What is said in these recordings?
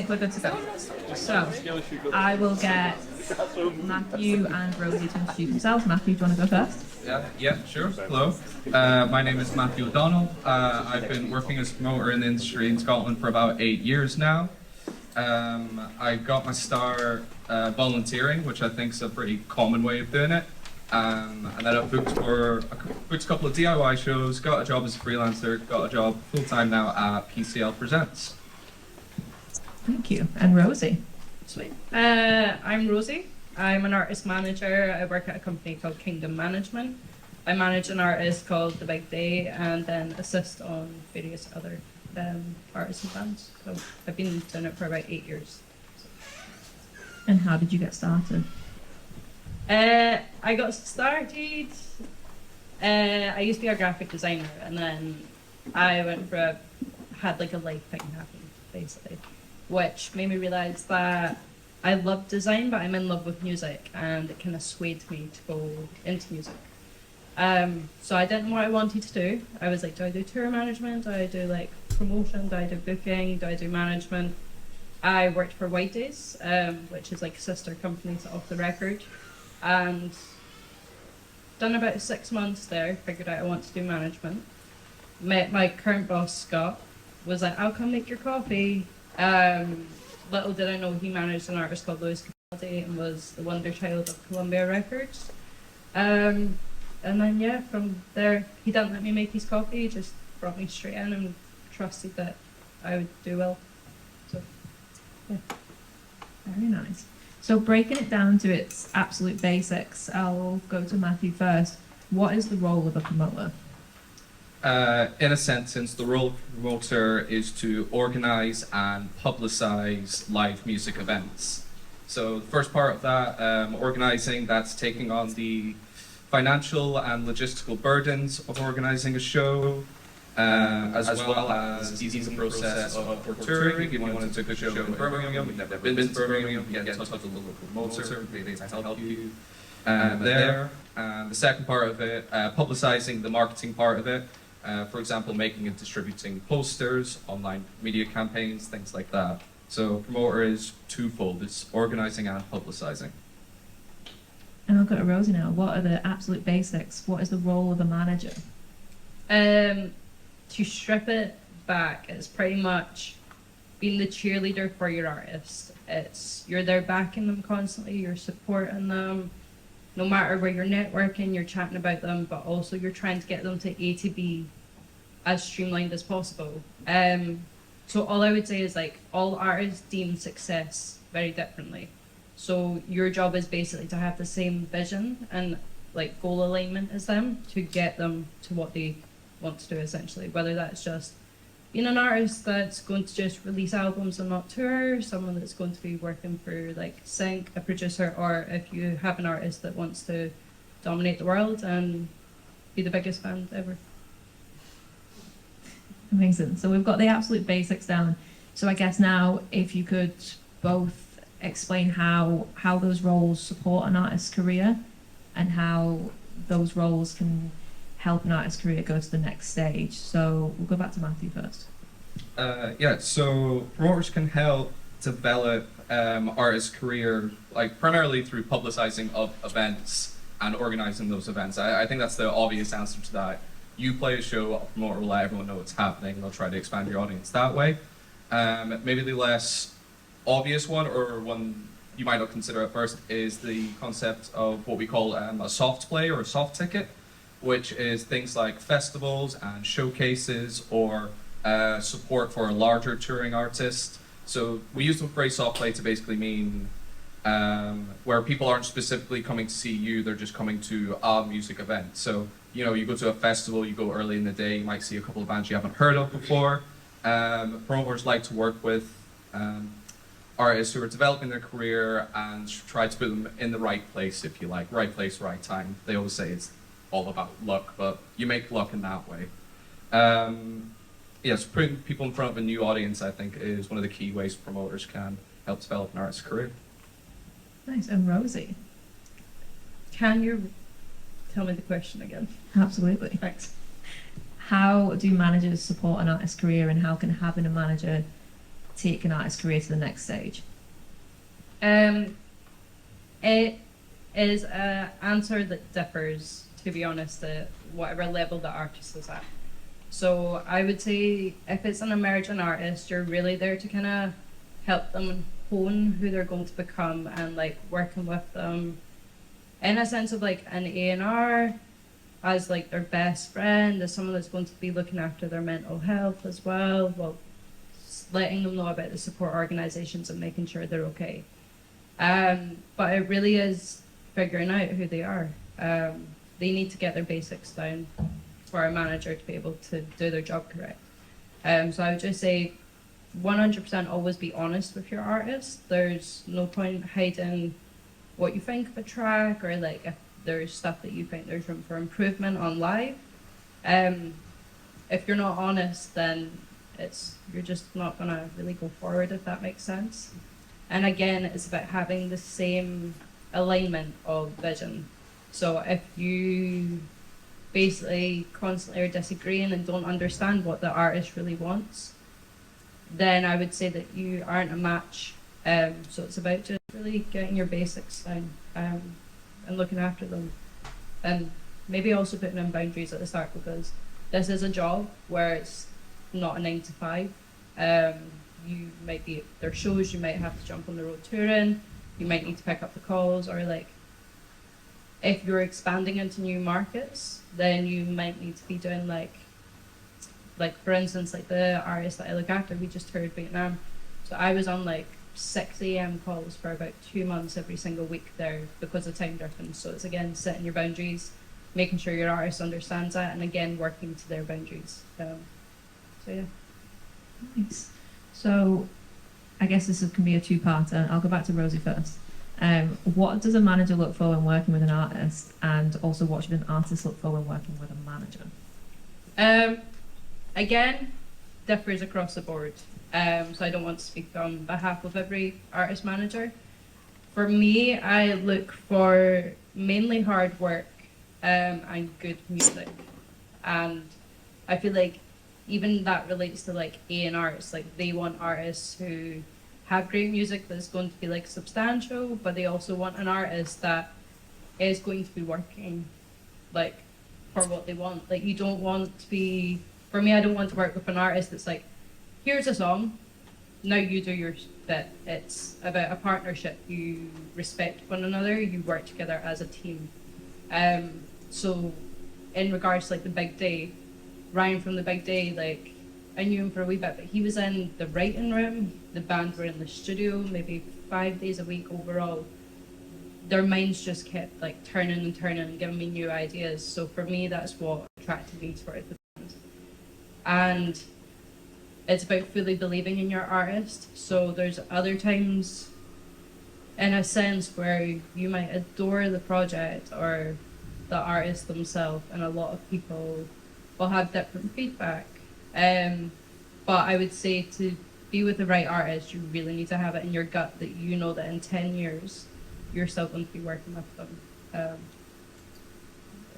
think we're good to go. So, I will get Matthew and Rosie to introduce themselves. Matthew, do you want to go first? Yeah, sure. Hello. My name is Matthew O'Donnell. I've been working as a promoter in the industry in Scotland for about 8 years now. I got my start volunteering, which I think is a pretty common way of doing it. And then I booked a couple of DIY shows, got a job as a freelancer, got a job full-time now at PCL Presents. Thank you. And Rosie? Sweet. I'm Rosie. I'm an artist manager. I work at a company called Kingdom Management. I manage an artist called The Big Day and then assist on various other artists and bands. So I've been doing it for about 8 years. And how did you get started? I got started, I used to be a graphic designer, and then I had like a life thing happen, basically, which made me realise that I love design, but I'm in love with music, and it kind of swayed me to go into music. So I didn't know what I wanted to do. I was like, do I do tour management? Do I do like promotion? Do I do booking? Do I do management? I worked for White Days, which is like a sister company to Off the Record. And done about 6 months there, figured out I want to do management. Met my current boss, Scott, was like, I'll come make your coffee. Little did I know he managed an artist called Louis Capaldi and was the wonder child of Columbia Records. And then yeah, from there, he didn't let me make his coffee, he just brought me straight in and trusted that I would do well. So, yeah. Very nice. So breaking it down to its absolute basics, I'll go to Matthew first. What is the role of a promoter? In a sentence, the role of a promoter is to organise and publicise live music events. So the first part of that, organising, that's taking on the financial and logistical burdens of organising a show, as well as easing the process of touring. If you wanted to go show in Birmingham, you've never been to Birmingham, you get in touch with a local promoter, they can help you there. And the second part of it, publicising the marketing part of it, for example, making and distributing posters, online media campaigns, things like that. So promoter is twofold, it's organising and publicising. And I'll go to Rosie now. What are the absolute basics? What is the role of a manager? To strip it back, it's pretty much being the cheerleader for your artist. You're there backing them constantly, you're supporting them, no matter where you're networking, you're chatting about them, but also you're trying to get them to A to B as streamlined as possible. So all I would say is like all artists deem success very differently. So your job is basically to have the same vision and like goal alignment as them to get them to what they want to do essentially, whether that's just being an artist that's going to just release albums and not tour, someone that's going to be working for like Sync, a producer, or if you have an artist that wants to dominate the world and be the biggest band ever. Amazing. So we've got the absolute basics down. So I guess now if you could both explain how those roles support an artist's career and how those roles can help an artist's career go to the next stage. So we'll go back to Matthew first. So promoters can help develop artists' career, like primarily through publicising of events and organising those events. I think that's the obvious answer to that. You play a show, a promoter will let everyone know what's happening, they'll try to expand your audience that way. Maybe the less obvious one, or one you might not consider at first, is the concept of what we call a soft play or a soft ticket, which is things like festivals and showcases or support for a larger touring artist. So we use the phrase soft play to basically mean where people aren't specifically coming to see you, they're just coming to a music event. So, you know, you go to a festival, you go early in the day, you might see a couple of bands you haven't heard of before. Promoters like to work with artists who are developing their career and try to put them in the right place, if you like. Right place, right time. They always say it's all about luck, but you make luck in that way. Yes, putting people in front of a new audience, I think, is one of the key ways promoters can help develop an artist's career. Nice. And Rosie? Can you tell me the question again? Absolutely. Thanks. How do managers support an artist's career, and how can having a manager take an artist's career to the next stage? It is an answer that differs, to be honest, at whatever level the artist is at. So I would say if it's an emerging artist, you're really there to kind of help them hone who they're going to become and like working with them in a sense of like an A&R as like their best friend, as someone that's going to be looking after their mental health as well, letting them know about the support organisations and making sure they're okay. But it really is figuring out who they are. They need to get their basics down for a manager to be able to do their job correct. So I would just say 100% always be honest with your artist. There's no point hiding what you think of a track, or like if there's stuff that you think there's room for improvement on live. If you're not honest, then you're just not gonna really go forward, if that makes sense. And again, it's about having the same alignment of vision. So if you basically constantly are disagreeing and don't understand what the artist really wants, then I would say that you aren't a match. So it's about just really getting your basics down and looking after them. And maybe also putting in boundaries at the start, because this is a job where it's not a 9 to 5. You might be at their shows, you might have to jump on the road touring, you might need to pick up the calls, or like if you're expanding into new markets, then you might need to be doing like for instance, like the artist that I look after, we just toured Vietnam. So I was on like 6 a.m. calls for about 2 months every single week there because of time difference. So it's again setting your boundaries, making sure your artist understands that, and again working to their boundaries. So yeah. Nice. So I guess this can be a two-parter. I'll go back to Rosie first. What does a manager look for when working with an artist, and also what should an artist look for when working with a manager? Again, differs across the board. So I don't want to speak on behalf of every artist manager. For me, I look for mainly hard work and good music. And I feel like even that relates to like A&Rs. Like they want artists who have great music that's going to be like substantial, but they also want an artist that is going to be working like for what they want. Like you don't want to be, for me, I don't want to work with an artist that's like, here's a song, now you do your bit. It's about a partnership. You respect one another, you work together as a team. So in regards to like the Big Day, Ryan from the Big Day, like I knew him for a wee bit, but he was in the writing room, the band were in the studio, maybe 5 days a week overall. Their minds just kept like turning and turning and giving me new ideas. So for me, that's what attracted me to the band. And it's about fully believing in your artist. So there's other times, in a sense, where you might adore the project or the artist themselves, and a lot of people will have different feedback. But I would say to be with the right artist, you really need to have it in your gut that you know that in 10 years, you're still going to be working with them.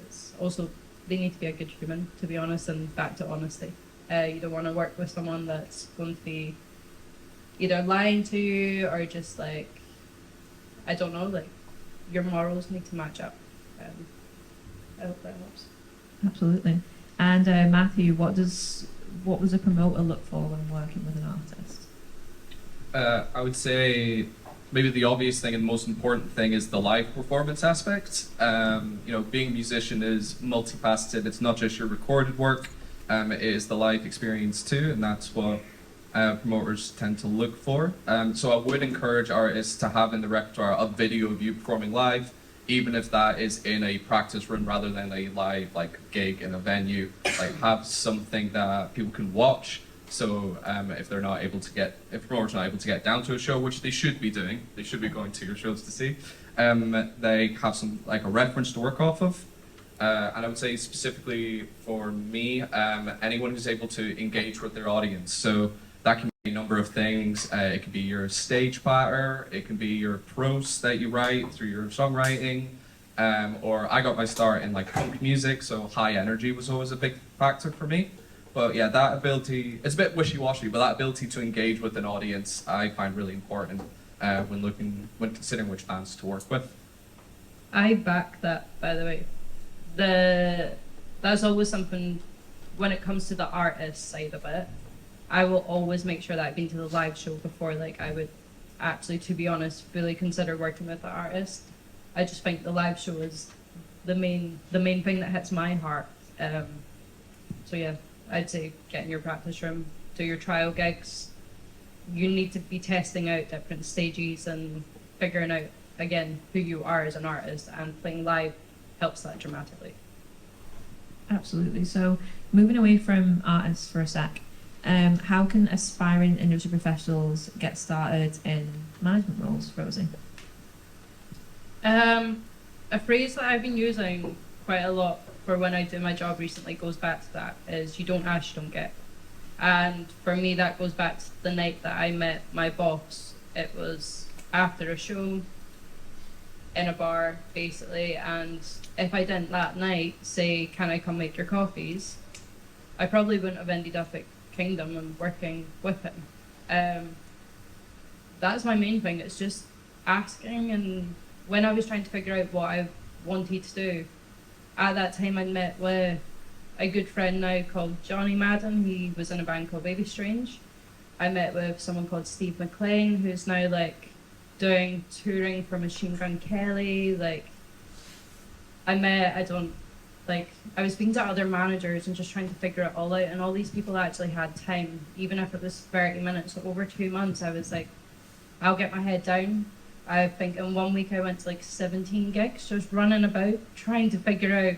It's also, they need to be a good human, to be honest, and back to honesty. You don't want to work with someone that's going to be either lying to you or just like, I don't know, like your morals need to match up. I hope that helps. Absolutely. And Matthew, what does a promoter look for when working with an artist? I would say maybe the obvious thing and most important thing is the live performance aspect. Being a musician is multifaceted. It's not just your recorded work. It is the live experience too, and that's what promoters tend to look for. So I would encourage artists to have in the repertoire a video of you performing live, even if that is in a practice run rather than a live like gig in a venue. Like have something that people can watch. So if promoters are not able to get down to a show, which they should be doing, they should be going to your shows to see. They have some like a reference to work off of. And I would say specifically for me, anyone who's able to engage with their audience. So that can be a number of things. It could be your stage patter, it can be your prose that you write through your songwriting, or I got my start in like punk music, so high energy was always a big factor for me. But yeah, that ability, it's a bit wishy-washy, but that ability to engage with an audience I find really important when considering which bands to work with. I back that, by the way. That's always something when it comes to the artist side of it. I will always make sure that I've been to the live show before, like, I would actually, to be honest, really consider working with the artist. I just think the live show is the main thing that hits my heart. So yeah, I'd say get in your practice room, do your trial gigs. You need to be testing out different stages and figuring out, again, who you are as an artist, and playing live helps that dramatically. Absolutely. So moving away from artists for a sec, how can aspiring industry professionals get started in management roles, Rosie? A phrase that I've been using quite a lot for when I do my job recently goes back to that, is you don't ask, you don't get. And for me, that goes back to the night that I met my boss. It was after a show in a bar, basically, and if I didn't that night say, can I come make your coffees, I probably wouldn't have ended up at Kingdom and working with him. That's my main thing, it's just asking. And when I was trying to figure out what I wanted to do, at that time I met with a good friend now called Johnny Madden. He was in a band called Baby Strange. I met with someone called Steve McLean, who's now like doing touring for Machine Gun Kelly. Like, I was speaking to other managers and just trying to figure it all out, and all these people actually had time, even if it was 30 minutes or over 2 months. I was like, I'll get my head down. I think in 1 week I went to like 17 gigs, just running about trying to figure out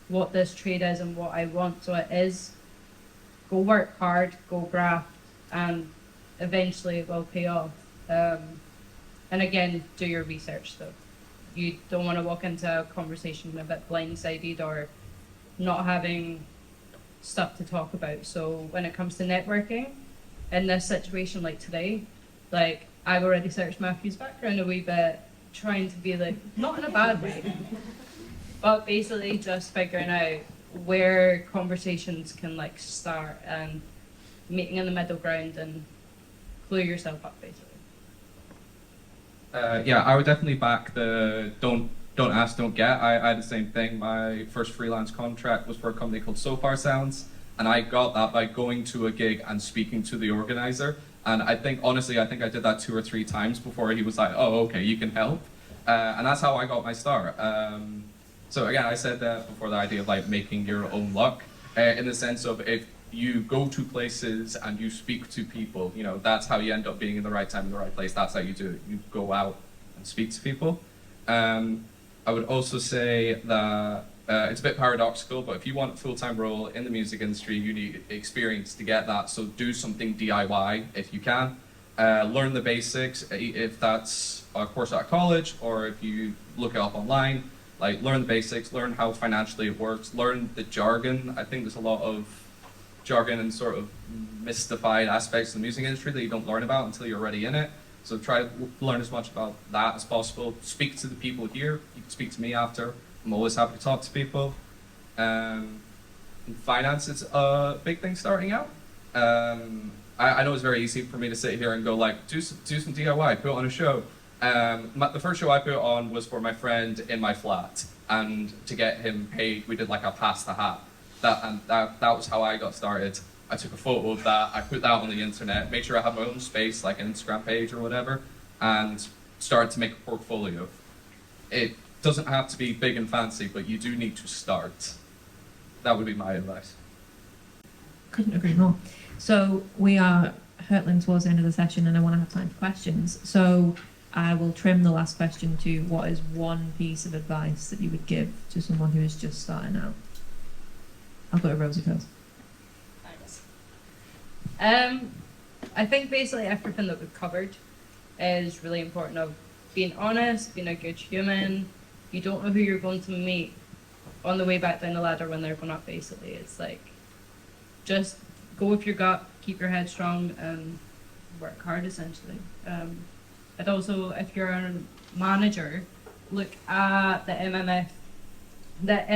what this trade is and what I want. So it is, go work hard, go graft, and eventually it will pay off. And again, do your research though. You don't want to walk into a conversation a bit blindsided or not having stuff to talk about. So when it comes to networking, in this situation like today, like, I've already searched Matthew's background a wee bit, trying to be like, not in a bad way, but basically just figuring out where conversations can like start and meeting in the middle ground and clue yourself up, basically. Yeah, I would definitely back the don't ask, don't get. I had the same thing. My first freelance contract was for a company called So Far Sounds, and I got that by going to a gig and speaking to the organizer. And I think, honestly, I did that 2 or 3 times before he was like, oh, okay, you can help. And that's how I got my start. So again, I said that before, the idea of like making your own luck, in the sense of if you go to places and you speak to people, you know, that's how you end up being in the right time in the right place. That's how you do it. You go out and speak to people. I would also say that it's a bit paradoxical, but if you want a full-time role in the music industry, you need experience to get that. So do something DIY if you can. Learn the basics, if that's a course at college or if you look it up online. Like, learn the basics, learn how financially it works, learn the jargon. I think there's a lot of jargon and sort of mystified aspects of the music industry that you don't learn about until you're already in it. So try to learn as much about that as possible. Speak to the people here. You can speak to me after. I'm always happy to talk to people. In finance, it's a big thing starting out. I know it's very easy for me to sit here and go like, do some DIY, put on a show. The first show I put on was for my friend in my flat, and to get him paid, we did like a pass the hat. That was how I got started. I took a photo of that, I put that on the internet, made sure I had my own space, like an Instagram page or whatever, and started to make a portfolio. It doesn't have to be big and fancy, but you do need to start. That would be my advice. Couldn't agree more. So we are hurtling towards the end of the session and I want to have time for questions. So I will trim the last question to what is one piece of advice that you would give to someone who is just starting out? I'll go to Rosie first. Thanks. I think basically everything that we've covered is really important, of being honest, being a good human. You don't know who you're going to meet on the way back down the ladder when they're going up, basically. It's like, just go with your gut, keep your head strong, and work hard, essentially. And also, if you're a manager, look at the MMF, the